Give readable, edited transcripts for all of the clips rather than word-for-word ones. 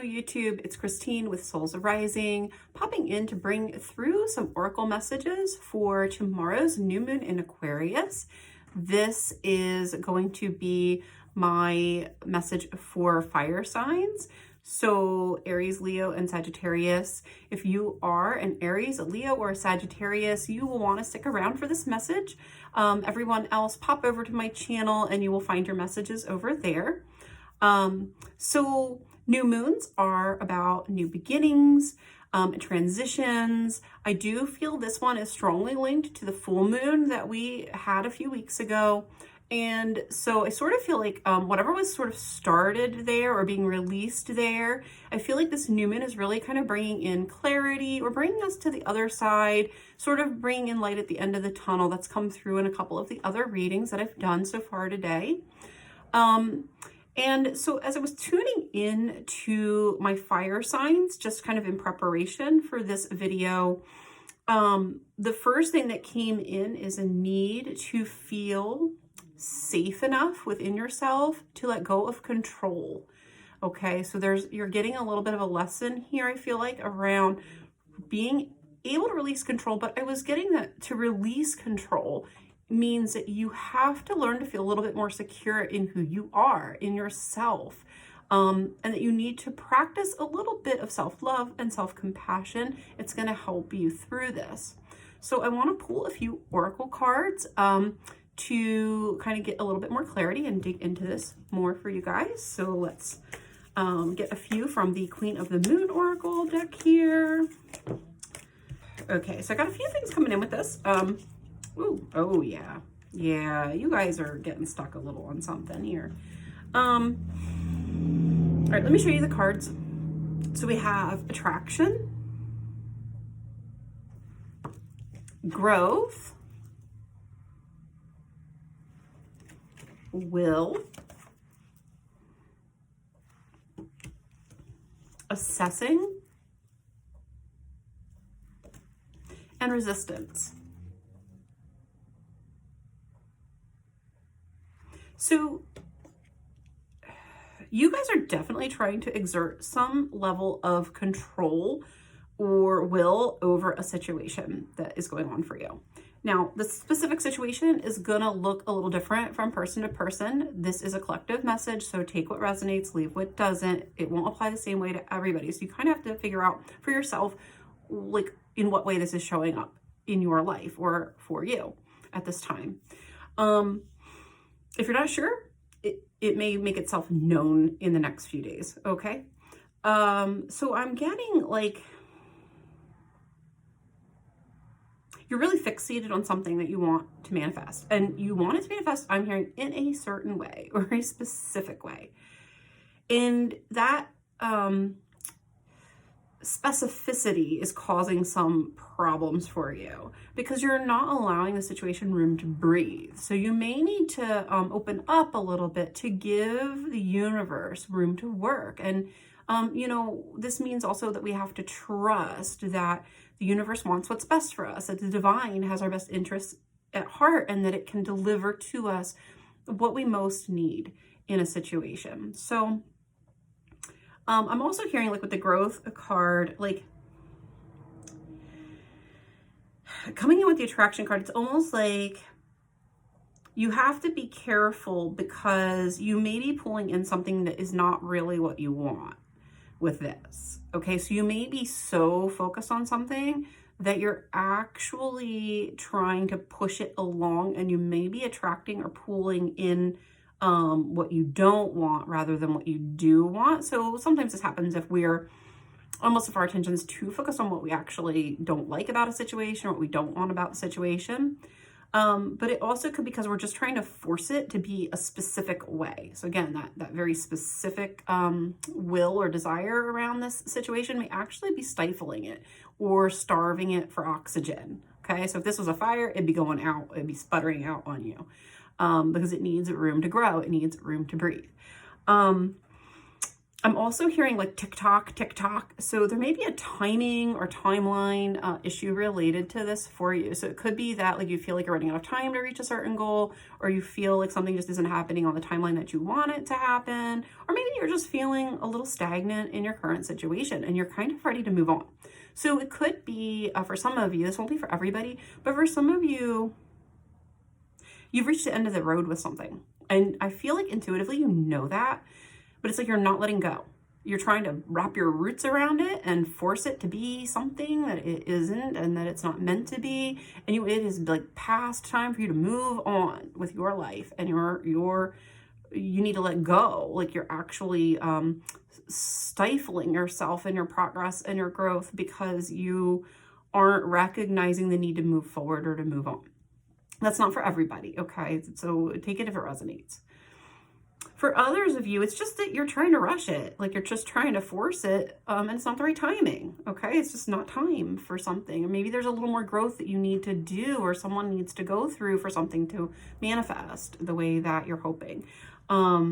YouTube. It's Christine with Souls Arising, popping in to bring through some oracle messages for tomorrow's new moon in Aquarius. This is going to be my message for fire signs. So Aries, Leo, and Sagittarius. If you are an Aries, a Leo, or a Sagittarius, you will want to stick around for this message. Everyone else, pop over to my channel and you will find your messages over there. So new moons are about new beginnings, transitions. I do feel this one is strongly linked to the full moon that we had a few weeks ago. And so I sort of feel like whatever was sort of started there or being released there, I feel like this new moon is really kind of bringing in clarity or bringing us to the other side, sort of bringing in light at the end of the tunnel. That's come through in a couple of the other readings that I've done so far today. And so as I was tuning in to my fire signs, just kind of in preparation for this video, the first thing that came in is a need to feel safe enough within yourself to let go of control. Okay, so you're getting a little bit of a lesson here, I feel like, around being able to release control, but I was getting that to release control means that you have to learn to feel a little bit more secure in who you are, in yourself, and that you need to practice a little bit of self-love and self-compassion. It's going to help you through this. So I want to pull a few oracle cards to kind of get a little bit more clarity and dig into this more for you guys. So let's get a few from the Queen of the Moon Oracle deck here. Okay, so I got a few things coming in with this. Ooh, oh yeah. Yeah, you guys are getting stuck a little on something here. All right, let me show you the cards. So we have attraction, growth, will, assessing, and resistance. So you guys are definitely trying to exert some level of control or will over a situation that is going on for you. Now, the specific situation is going to look a little different from person to person. This is a collective message, so take what resonates, leave what doesn't. It won't apply the same way to everybody. So you kind of have to figure out for yourself, like, in what way this is showing up in your life or for you at this time. If you're not sure, it may make itself known in the next few days, okay? So I'm getting, like, you're really fixated on something that you want to manifest. And you want it to manifest, I'm hearing, in a certain way or a specific way. And that specificity is causing some problems for you because you're not allowing the situation room to breathe. So you may need to open up a little bit to give the universe room to work. And, you know, this means also that we have to trust that the universe wants what's best for us, that the divine has our best interests at heart, and that it can deliver to us what we most need in a situation. So I'm also hearing, like, with the growth card, like, coming in with the attraction card, it's almost like you have to be careful because you may be pulling in something that is not really what you want with this. Okay, so you may be so focused on something that you're actually trying to push it along, and you may be attracting or pulling in what you don't want rather than what you do want. So sometimes this happens if our attention is too focused on what we actually don't like about a situation, or what we don't want about the situation. But it also could be because we're just trying to force it to be a specific way. So again, that very specific will or desire around this situation may actually be stifling it or starving it for oxygen. Okay, so if this was a fire, it'd be going out, it'd be sputtering out on you because it needs room to grow, it needs room to breathe. I'm also hearing like tick-tock, tick-tock. So there may be a timing or timeline issue related to this for you. So it could be that like you feel like you're running out of time to reach a certain goal, or you feel like something just isn't happening on the timeline that you want it to happen, or maybe you're just feeling a little stagnant in your current situation and you're kind of ready to move on. So it could be, for some of you, this won't be for everybody, but for some of you, you've reached the end of the road with something. And I feel like intuitively you know that, but it's like you're not letting go. You're trying to wrap your roots around it and force it to be something that it isn't and that it's not meant to be. And it is like past time for you to move on with your life, and you need to let go. Like you're actually stifling yourself in your progress and your growth because you aren't recognizing the need to move forward or to move on. That's not for everybody, okay? So take it if it resonates. For others of you, it's just that you're trying to rush it. Like you're just trying to force it, and it's not the right timing, okay? It's just not time for something. Or maybe there's a little more growth that you need to do, or someone needs to go through for something to manifest the way that you're hoping. But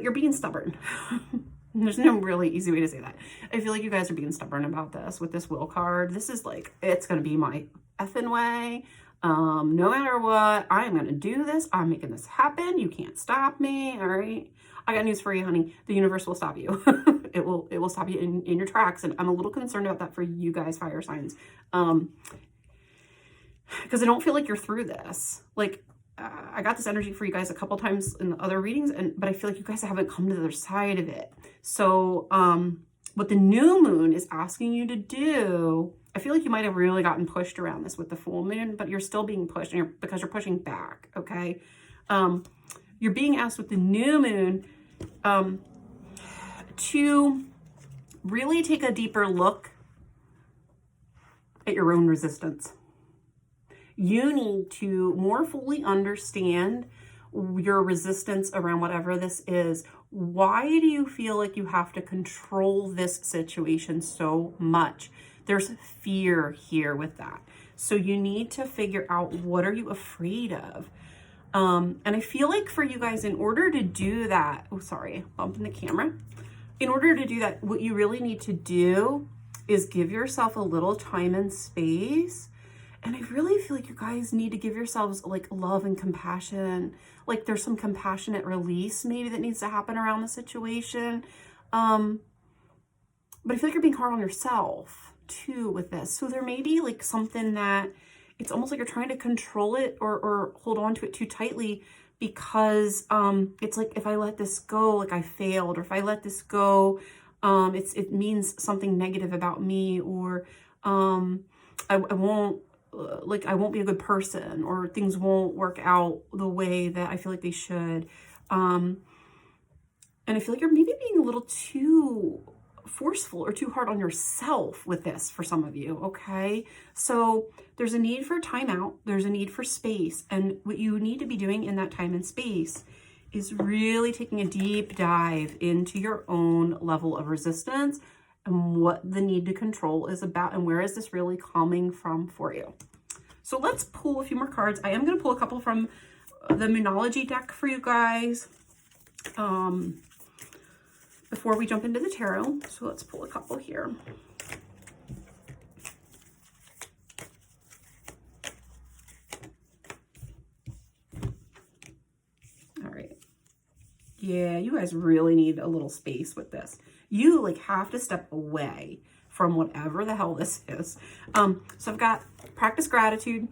you're being stubborn. There's no really easy way to say that. I feel like you guys are being stubborn about this with this will card. This is like, it's going to be my effing way. No matter what, I'm going to do this. I'm making this happen. You can't stop me. All right. I got news for you, honey. The universe will stop you. It will stop you in your tracks. And I'm a little concerned about that for you guys, fire signs. Because I don't feel like you're through this. Like, I got this energy for you guys a couple times in the other readings, but I feel like you guys haven't come to the other side of it. So what the new moon is asking you to do, I feel like you might have really gotten pushed around this with the full moon, but you're still being pushed because you're pushing back, okay? You're being asked with the new moon to really take a deeper look at your own resistance. You need to more fully understand your resistance around whatever this is. Why do you feel like you have to control this situation so much? There's fear here with that. So you need to figure out, what are you afraid of? And I feel like for you guys, in order to do that, oh, sorry, bumping the camera. In order to do that, what you really need to do is give yourself a little time and space. And I really feel like you guys need to give yourselves like love and compassion. Like there's some compassionate release maybe that needs to happen around the situation. But I feel like you're being hard on yourself too with this. So there may be like something that it's almost like you're trying to control it or hold on to it too tightly, because it's like, if I let this go, like I failed, or if I let this go, it means something negative about me, or I won't be a good person, or things won't work out the way that I feel like they should. And I feel like you're maybe being a little too forceful or too hard on yourself with this for some of you, okay? So there's a need for timeout. There's a need for space. And what you need to be doing in that time and space is really taking a deep dive into your own level of resistance and what the need to control is about, and where is this really coming from for you. So let's pull a few more cards. I am going to pull a couple from the Moonology deck for you guys before we jump into the tarot. So let's pull a couple here. All right. Yeah, you guys really need a little space with this. You like have to step away from whatever the hell this is. So I've got practice gratitude.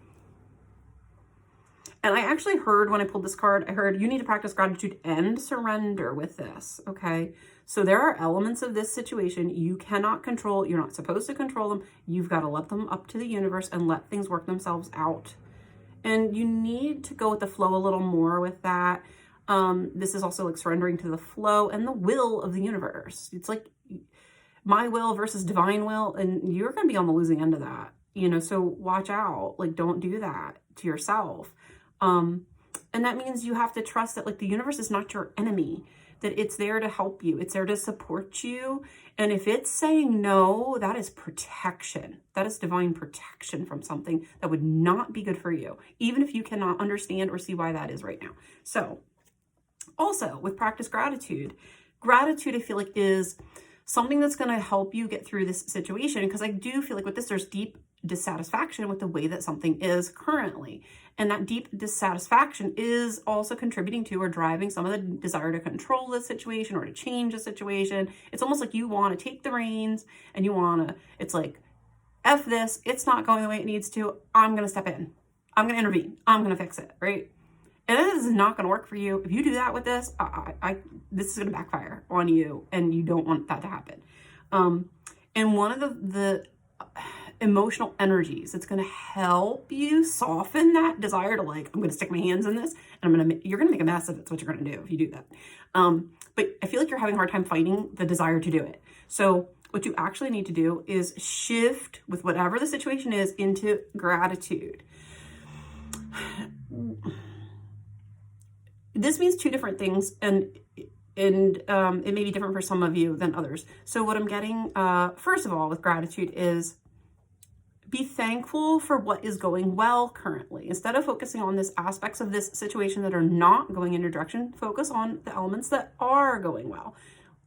And I actually heard when I pulled this card, I heard you need to practice gratitude and surrender with this, okay? So there are elements of this situation you cannot control. You're not supposed to control them. You've got to let them up to the universe and let things work themselves out. And you need to go with the flow a little more with that. This is also like surrendering to the flow and the will of the universe. It's like my will versus divine will, and you're going to be on the losing end of that, you know, so watch out. Like, don't do that to yourself. And that means you have to trust that like the universe is not your enemy, that it's there to help you. It's there to support you. And if it's saying no, that is protection. That is divine protection from something that would not be good for you, even if you cannot understand or see why that is right now. So Also, with practice gratitude, gratitude I feel like is something that's going to help you get through this situation, because I do feel like with this, there's deep dissatisfaction with the way that something is currently. And that deep dissatisfaction is also contributing to or driving some of the desire to control the situation or to change the situation. It's almost like you want to take the reins and you want to, it's like, F this, it's not going the way it needs to. I'm going to step in. I'm going to intervene. I'm going to fix it, right? And this is not going to work for you. If you do that with this, this is going to backfire on you, and you don't want that to happen. And one of the emotional energies that's going to help you soften that desire to, like, I'm going to stick my hands in this, and you're going to make a mess of it. That's what you're going to do if you do that. But I feel like you're having a hard time fighting the desire to do it. So what you actually need to do is shift with whatever the situation is into gratitude. This means two different things, and it may be different for some of you than others. So what I'm getting, first of all, with gratitude is be thankful for what is going well currently. Instead of focusing on this aspects of this situation that are not going in your direction, focus on the elements that are going well.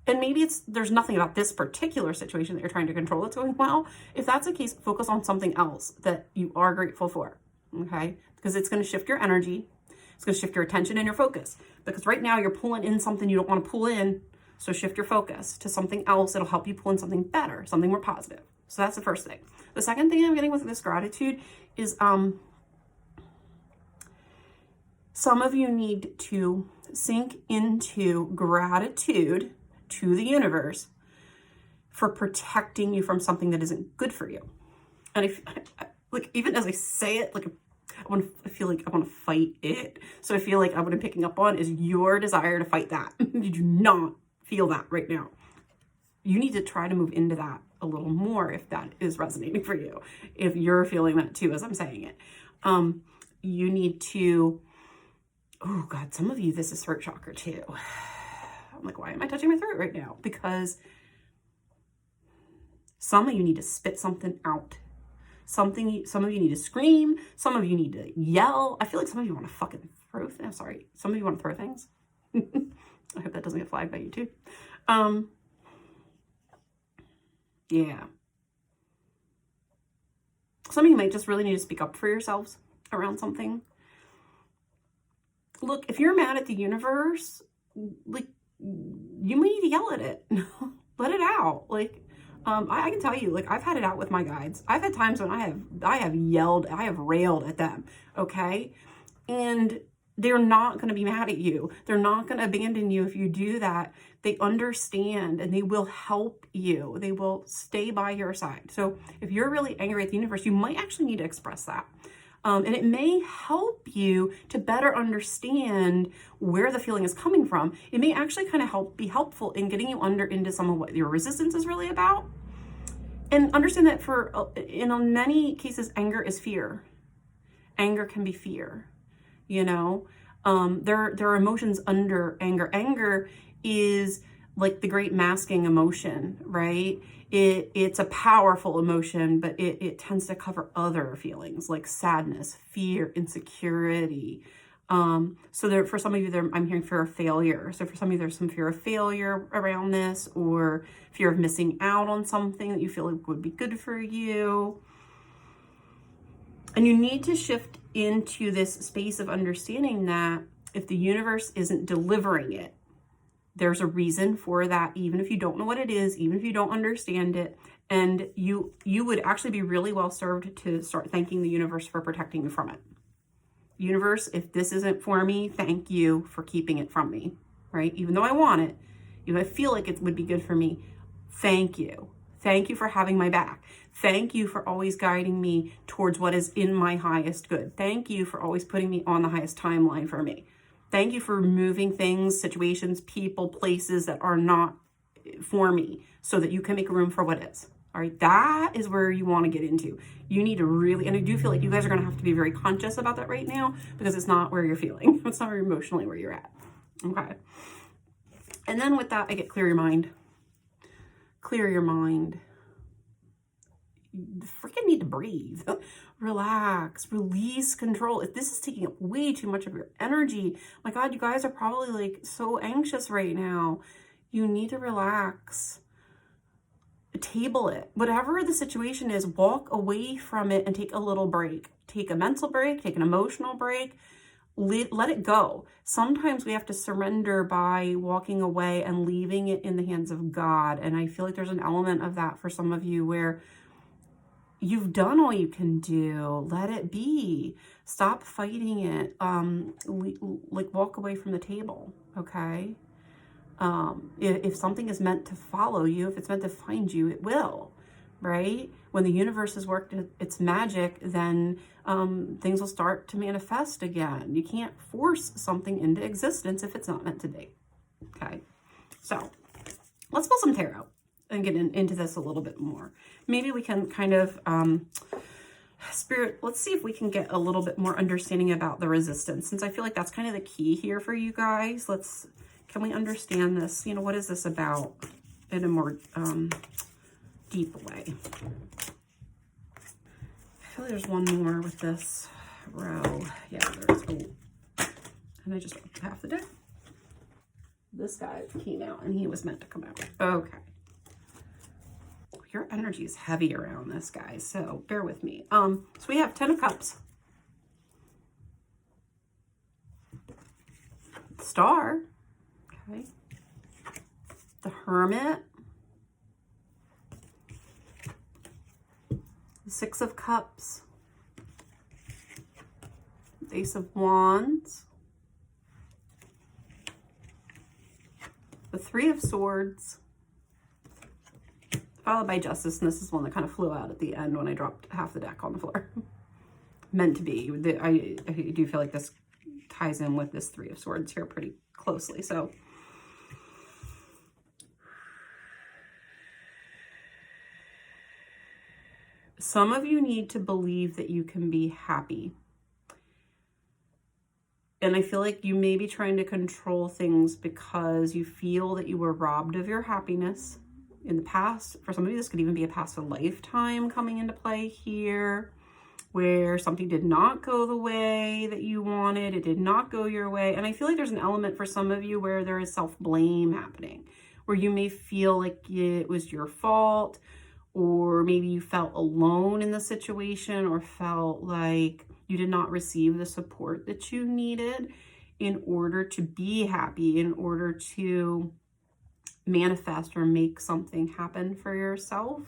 And maybe there's nothing about this particular situation that you're trying to control that's going well. If that's the case, focus on something else that you are grateful for, okay? Because it's going to shift your energy. It's going to shift your attention and your focus. Because right now you're pulling in something you don't want to pull in. So shift your focus to something else that'll help you pull in something better, something more positive. So that's the first thing. The second thing I'm getting with this gratitude is some of you need to sink into gratitude to the universe for protecting you from something that isn't good for you. And if, like, even as I say it, like, I feel like I want to fight it. So I feel like what I'm picking up on is your desire to fight that. You do not feel that right now. You need to try to move into that a little more if that is resonating for you. If you're feeling that too, as I'm saying it, you need to, oh God, some of you, this is throat chakra too. I'm like, why am I touching my throat right now? Because some of you need to spit something out. Some of you need to scream. Some of you need to yell. I feel like some of you want to fucking throw things. I'm sorry. Some of you want to throw things. I hope that doesn't get flagged by you too. Yeah. Some of you might just really need to speak up for yourselves around something. Look, if you're mad at the universe, like, you might need to yell at it. Let it out. Like, I can tell you, like, I've had it out with my guides. I've had times when I have yelled, I have railed at them, okay? And they're not going to be mad at you. They're not going to abandon you if you do that. They understand and they will help you. They will stay by your side. So if you're really angry at the universe, you might actually need to express that. And it may help you to better understand where the feeling is coming from. It may actually kind of be helpful in getting you into some of what your resistance is really about. And understand that in many cases, anger is fear. Anger can be fear, you know. There are emotions under anger. Anger is like the great masking emotion, right? It's a powerful emotion, but it tends to cover other feelings like sadness, fear, insecurity. So for some of you, I'm hearing fear of failure. So for some of you, there's some fear of failure around this, or fear of missing out on something that you feel like would be good for you. And you need to shift into this space of understanding that if the universe isn't delivering it, there's a reason for that, even if you don't know what it is, even if you don't understand it. And you would actually be really well served to start thanking the universe for protecting you from it. Universe, if this isn't for me, thank you for keeping it from me, right? Even though I want it, even if I feel like it would be good for me, thank you. Thank you for having my back. Thank you for always guiding me towards what is in my highest good. Thank you for always putting me on the highest timeline for me. Thank you for removing things, situations, people, places that are not for me so that you can make room for what is. All right, that is where you want to get into. You need to really, and I do feel like you guys are going to have to be very conscious about that right now, because it's not where you're feeling. It's not emotionally where you're at. Okay. And then with that, I get clear your mind. Clear your mind. freaking need to breathe. Relax, release control. If this is taking up way too much of your energy, my God, you guys are probably like so anxious right now. You need to relax. Table it. Whatever the situation is, walk away from it and take a little break. Take a mental break, take an emotional break. Let it go. Sometimes we have to surrender by walking away and leaving it in the hands of God. And I feel like there's an element of that for some of you where you've done all you can do. Let it be. Stop fighting it. Like walk away from the table, okay? If something is meant to follow you, if it's meant to find you, it will, right? When the universe has worked its magic, then things will start to manifest again. You can't force something into existence if it's not meant to be, okay? So let's pull some tarot and get into this a little bit more. Maybe we can kind of, Spirit, let's see if we can get a little bit more understanding about the resistance, since I feel like that's kind of the key here for you guys. Can we understand this? You know, what is this about in a more deep way? I feel like there's one more with this row. Yeah, there's. Oh, and I just dropped half the deck. This guy came out and he was meant to come out. Okay. Your energy is heavy around this, guys, so bear with me. So we have 10 of Cups. Star. Okay. The Hermit. The 6 of Cups. The Ace of Wands. The 3 of Swords. Followed by Justice, and this is one that kind of flew out at the end when I dropped half the deck on the floor. Meant to be. I do feel like this ties in with this 3 of Swords here pretty closely. So some of you need to believe that you can be happy. And I feel like you may be trying to control things because you feel that you were robbed of your happiness in the past. For some of you, this could even be a past lifetime coming into play here, where something did not go the way that you wanted. It did not go your way. And I feel like there's an element for some of you where there is self-blame happening, where you may feel like it was your fault, or maybe you felt alone in the situation, or felt like you did not receive the support that you needed in order to be happy, in order to manifest or make something happen for yourself.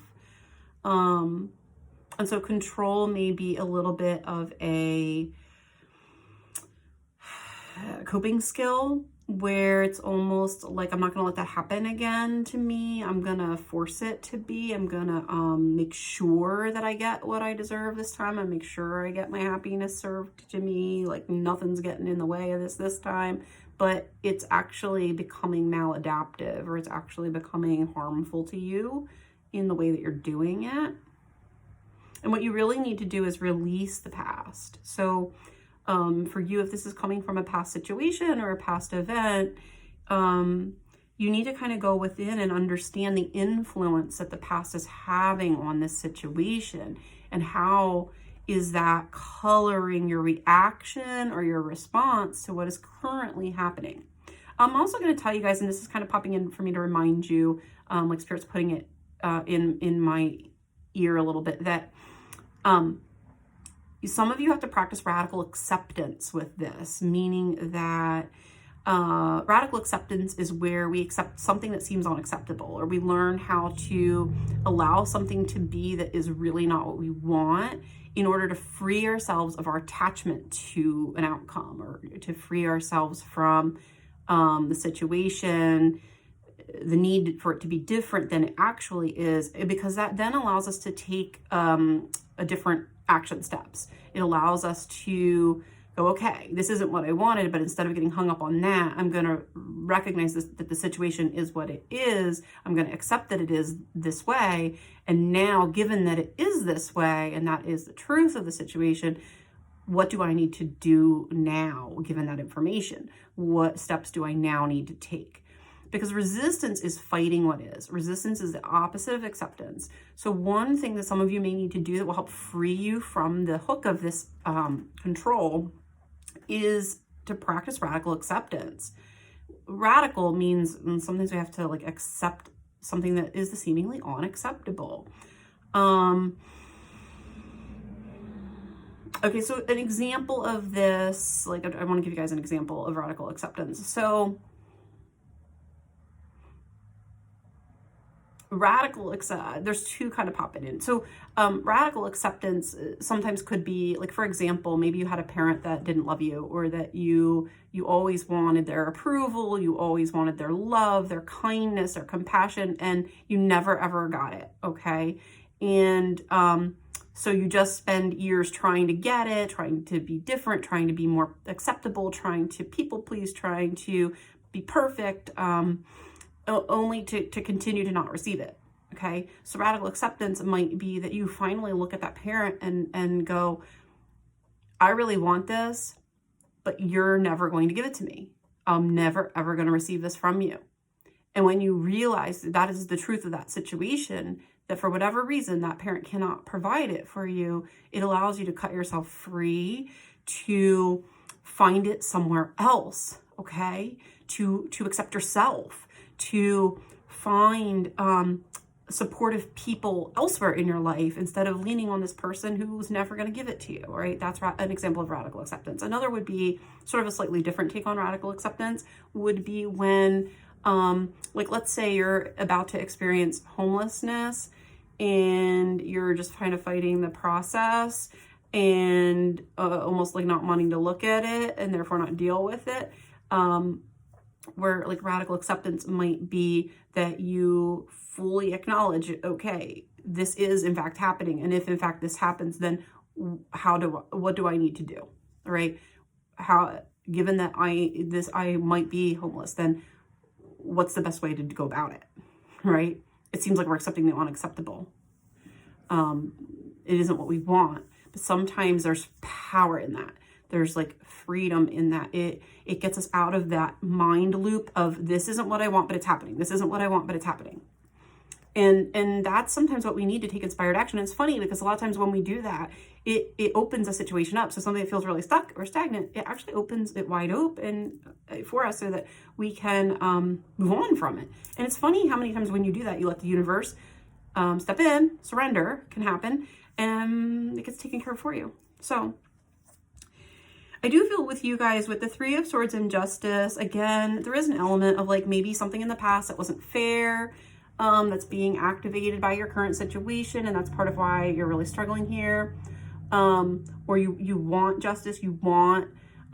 And so control may be a little bit of a coping skill, where it's almost like, I'm not going to let that happen again to me. I'm going to force it to be. I'm going to make sure that I get what I deserve this time. I make sure I get my happiness served to me. Like nothing's getting in the way of this time. But it's actually becoming maladaptive, or it's actually becoming harmful to you in the way that you're doing it. And what you really need to do is release the past. So for you, if this is coming from a past situation or a past event, you need to kind of go within and understand the influence that the past is having on this situation, and how is that coloring your reaction or your response to what is currently happening. I'm also going to tell you guys, and this is kind of popping in for me to remind you, like Spirit's putting it in my ear a little bit, that some of you have to practice radical acceptance with this, meaning that radical acceptance is where we accept something that seems unacceptable, or we learn how to allow something to be that is really not what we want, in order to free ourselves of our attachment to an outcome, or to free ourselves from the situation, the need for it to be different than it actually is, because that then allows us to take a different action steps. It allows us to go, okay, this isn't what I wanted, but instead of getting hung up on that, I'm going to recognize that the situation is what it is. I'm going to accept that it is this way. And now, given that it is this way, and that is the truth of the situation, what do I need to do now, given that information? What steps do I now need to take? because resistance is fighting what is. Resistance is the opposite of acceptance. So one thing that some of you may need to do that will help free you from the hook of this control is to practice radical acceptance. Radical means sometimes we have to like accept something that is seemingly unacceptable. Okay, so an example of this, like I want to give you guys an example of radical acceptance. So there's two kind of popping in. So radical acceptance sometimes could be like, for example, maybe you had a parent that didn't love you, or that you always wanted their approval, you always wanted their love, their kindness, their compassion, and you never ever got it, okay? And so you just spend years trying to get it, trying to be different, trying to be more acceptable, trying to people please, trying to be perfect, only to continue to not receive it, okay? So radical acceptance might be that you finally look at that parent and go, I really want this, but you're never going to give it to me. I'm never, ever going to receive this from you. And when you realize that that is the truth of that situation, that for whatever reason that parent cannot provide it for you, it allows you to cut yourself free to find it somewhere else, okay? To accept yourself, to find supportive people elsewhere in your life instead of leaning on this person who's never going to give it to you, right? That's an example of radical acceptance. Another would be sort of a slightly different take on radical acceptance, would be when like let's say you're about to experience homelessness and you're just kind of fighting the process and almost like not wanting to look at it and therefore not deal with it. Where like radical acceptance might be that you fully acknowledge, okay, this is in fact happening. And if in fact this happens, then what do I need to do, right? Given that I might be homeless, then what's the best way to go about it, right? It seems like we're accepting the unacceptable. It isn't what we want, but sometimes there's power in that. There's like freedom in that. It gets us out of that mind loop of this isn't what I want, but it's happening. This isn't what I want, but it's happening. And that's sometimes what we need to take inspired action. And it's funny because a lot of times when we do that, it opens a situation up. So something that feels really stuck or stagnant, it actually opens it wide open for us so that we can move on from it. And it's funny how many times when you do that, you let the universe step in, surrender can happen, and it gets taken care of for you. So I do feel with you guys with the Three of Swords and Justice, again, there is an element of like maybe something in the past that wasn't fair, that's being activated by your current situation, and that's part of why you're really struggling here. Or you want justice, you want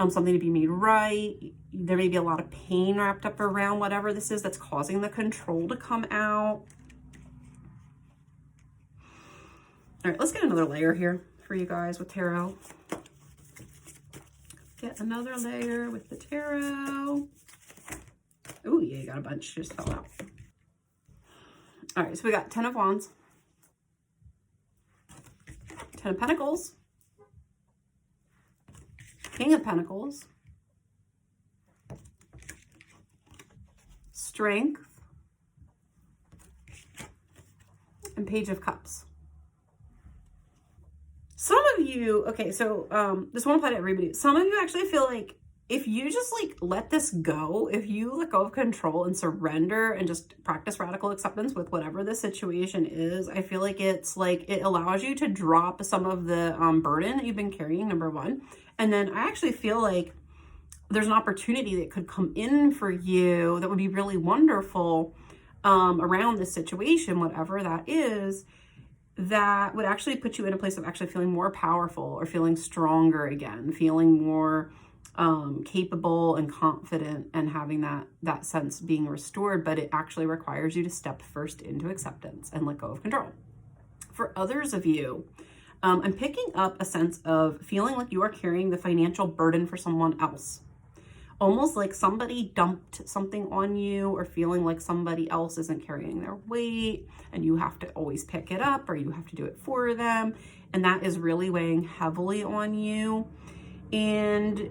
something to be made right. There may be a lot of pain wrapped up around whatever this is that's causing the control to come out. All right, let's get another layer here for you guys with tarot. Get another layer with the tarot. Oh yeah, you got a bunch just fell out. All right, so we got 10 of Wands, 10 of Pentacles, King of Pentacles, Strength, and Page of Cups. Some of you, okay, so this won't apply to everybody. Some of you actually feel like if you just like let this go, if you let go of control and surrender and just practice radical acceptance with whatever the situation is, I feel like it's like it allows you to drop some of the burden that you've been carrying, number one. And then I actually feel like there's an opportunity that could come in for you that would be really wonderful around this situation, whatever that is, that would actually put you in a place of actually feeling more powerful or feeling stronger again, feeling more capable and confident, and having that sense being restored. But it actually requires you to step first into acceptance and let go of control. For others of you, I'm picking up a sense of feeling like you are carrying the financial burden for someone else. Almost like somebody dumped something on you, or feeling like somebody else isn't carrying their weight and you have to always pick it up, or you have to do it for them. And that is really weighing heavily on you. And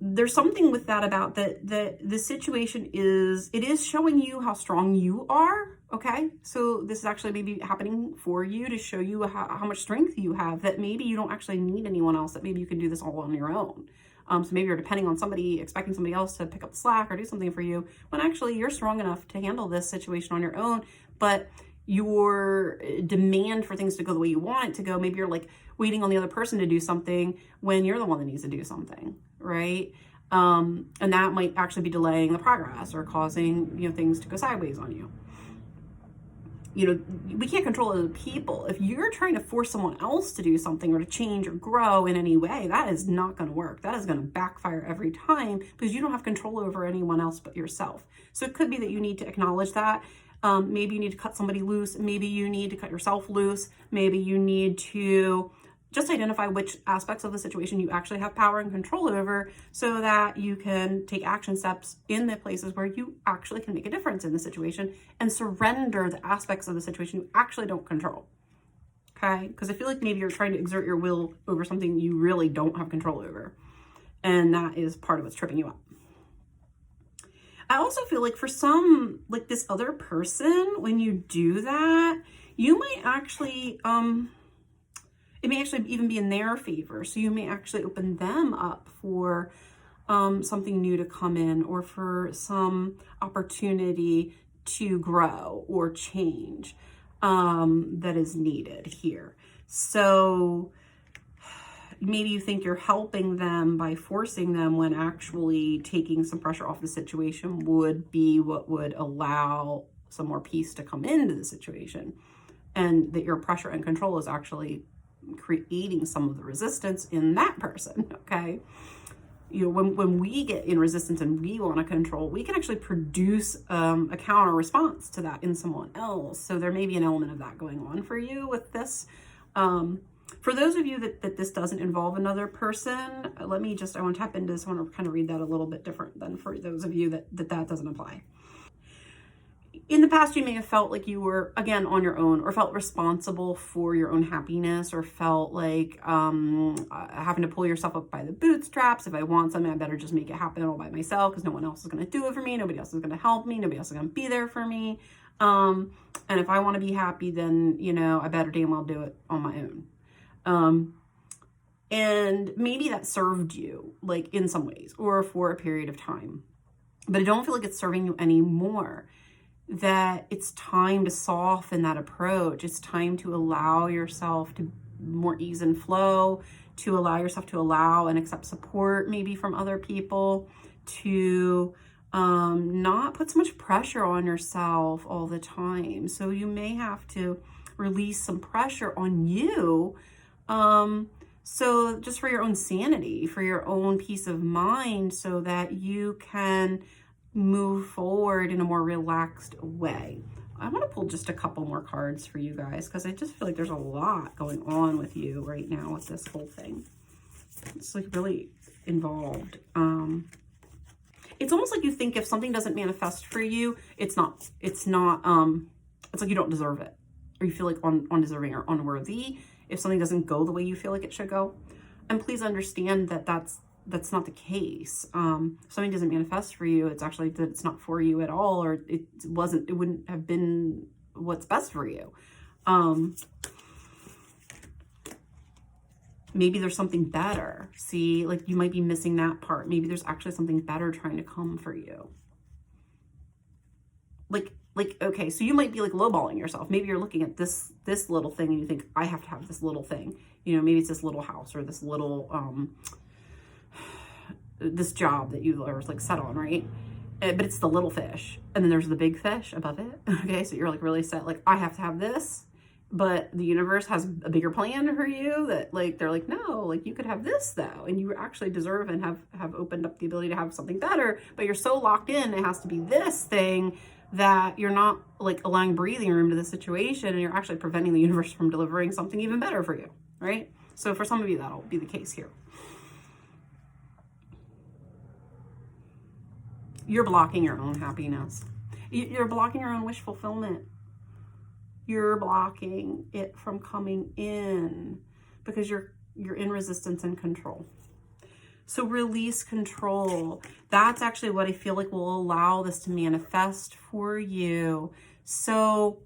there's something with that about that the situation it is showing you how strong you are. Okay, so this is actually maybe happening for you to show you how much strength you have, that maybe you don't actually need anyone else, that maybe you can do this all on your own. So maybe you're depending on somebody, expecting somebody else to pick up the slack or do something for you, when actually you're strong enough to handle this situation on your own. But your demand for things to go the way you want it to go, maybe you're like waiting on the other person to do something when you're the one that needs to do something, right? And that might actually be delaying the progress or causing, you know, things to go sideways on you. You know, we can't control other people. If you're trying to force someone else to do something or to change or grow in any way, that is not going to work. That is going to backfire every time, because you don't have control over anyone else but yourself. So it could be that you need to acknowledge that. Maybe you need to cut somebody loose. Maybe you need to cut yourself loose. Maybe you need to just identify which aspects of the situation you actually have power and control over, so that you can take action steps in the places where you actually can make a difference in the situation, and surrender the aspects of the situation you actually don't control. Okay? Because I feel like maybe you're trying to exert your will over something you really don't have control over. And that is part of what's tripping you up. I also feel like for some, like this other person, when you do that, you might actually, it may actually even be in their favor. So you may actually open them up for something new to come in, or for some opportunity to grow or change that is needed here. So maybe you think you're helping them by forcing them, when actually taking some pressure off the situation would be what would allow some more peace to come into the situation. And that your pressure and control is actually creating some of the resistance in that person. Okay, you know, when we get in resistance and we want to control, we can actually produce a counter response to that in someone else. So there may be an element of that going on for you with this. For those of you that this doesn't involve another person, I want to tap into this. I want to kind of read that a little bit different than for those of you that doesn't apply. In the past, you may have felt like you were, again, on your own, or felt responsible for your own happiness, or felt like having to pull yourself up by the bootstraps. If I want something, I better just make it happen all by myself, because no one else is going to do it for me. Nobody else is going to help me. Nobody else is going to be there for me. And if I want to be happy, then, you know, I better damn well do it on my own. And maybe that served you, like, in some ways, or for a period of time. But I don't feel like it's serving you anymore. That it's time to soften that approach. It's time to allow yourself to more ease and flow, to allow yourself to allow and accept support maybe from other people, to not put so much pressure on yourself all the time. So you may have to release some pressure on you, so just for your own sanity, for your own peace of mind, so that you can move forward in a more relaxed way. I want to pull just a couple more cards for you guys, because I just feel like there's a lot going on with you right now with this whole thing. It's like really involved. It's almost like you think if something doesn't manifest for you, it's like you don't deserve it, or you feel like undeserving or unworthy if something doesn't go the way you feel like it should go. And please understand that that's not the case. If something doesn't manifest for you, it's actually that it's not for you at all, or it wouldn't have been what's best for you. Maybe there's something better. See, like you might be missing that part. Maybe there's actually something better trying to come for you. Like, okay, so you might be like lowballing yourself. Maybe you're looking at this little thing and you think, I have to have this little thing. You know, maybe it's this little house, or this little, this job that you are like set on, right? But it's the little fish, and then there's the big fish above it. Okay, so you're like really set, like, I have to have this, but the universe has a bigger plan for you that, like, they're like, no, like, you could have this though, and you actually deserve and have opened up the ability to have something better, but you're so locked in, it has to be this thing, that you're not like allowing breathing room to the situation, and you're actually preventing the universe from delivering something even better for you, right? So for some of you, that'll be the case here. You're blocking your own happiness. You're blocking your own wish fulfillment. You're blocking it from coming in because you're in resistance and control. So release control. That's actually what I feel like will allow this to manifest for you. So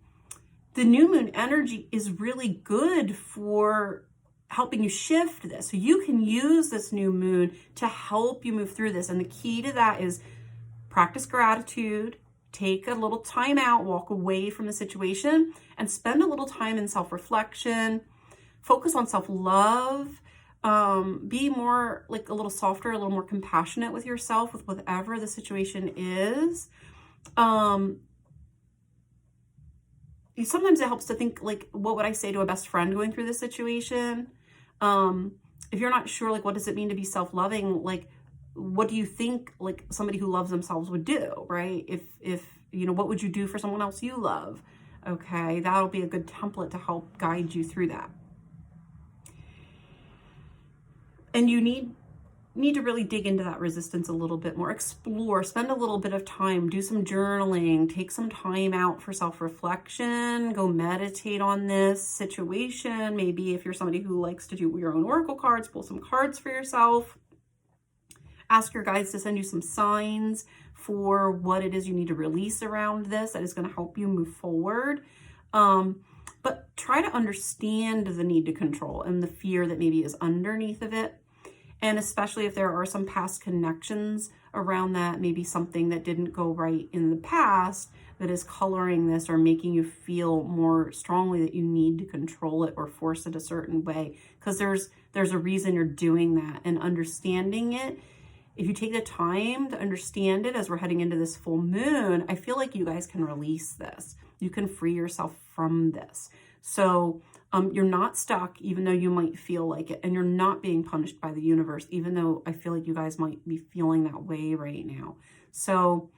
the new moon energy is really good for helping you shift this. So you can use this new moon to help you move through this. And the key to that is practice gratitude, take a little time out, walk away from the situation, and spend a little time in self-reflection, focus on self-love, be more like a little softer, a little more compassionate with yourself, with whatever the situation is. Sometimes it helps to think like, what would I say to a best friend going through this situation? If you're not sure, like, what does it mean to be self-loving? Like, what do you think like somebody who loves themselves would do, right? If you know, what would you do for someone else you love? Okay, that'll be a good template to help guide you through that. And you need to really dig into that resistance a little bit more, explore, spend a little bit of time, do some journaling, take some time out for self-reflection, go meditate on this situation. Maybe if you're somebody who likes to do your own oracle cards, pull some cards for yourself. Ask your guides to send you some signs for what it is you need to release around this that is going to help you move forward. But try to understand the need to control and the fear that maybe is underneath of it. And especially if there are some past connections around that, maybe something that didn't go right in the past that is coloring this or making you feel more strongly that you need to control it or force it a certain way. Because there's a reason you're doing that, and understanding it. If you take the time to understand it as we're heading into this full moon, I feel like you guys can release this. You can free yourself from this. So you're not stuck, even though you might feel like it, and you're not being punished by the universe, even though I feel like you guys might be feeling that way right now. So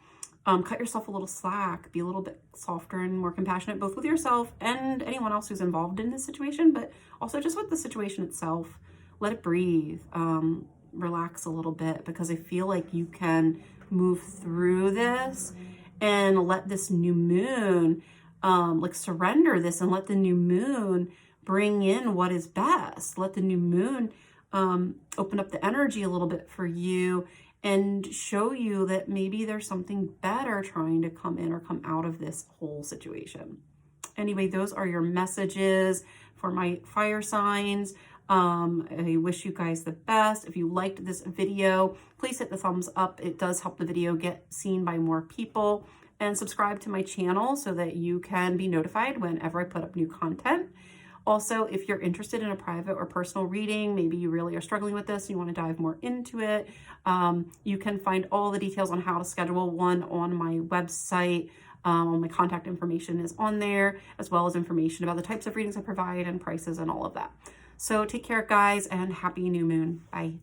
cut yourself a little slack, be a little bit softer and more compassionate, both with yourself and anyone else who's involved in this situation, but also just with the situation itself. Let it breathe. Relax a little bit, because I feel like you can move through this and let this new moon, like surrender this and let the new moon bring in what is best. Let the new moon open up the energy a little bit for you and show you that maybe there's something better trying to come in or come out of this whole situation. Anyway, those are your messages for my fire signs. I wish you guys the best. If you liked this video, please hit the thumbs up. It does help the video get seen by more people. And subscribe to my channel so that you can be notified whenever I put up new content. Also, if you're interested in a private or personal reading, maybe you really are struggling with this and you want to dive more into it, you can find all the details on how to schedule one on my website. All my contact information is on there, as well as information about the types of readings I provide and prices and all of that. So take care, guys, and happy new moon. Bye.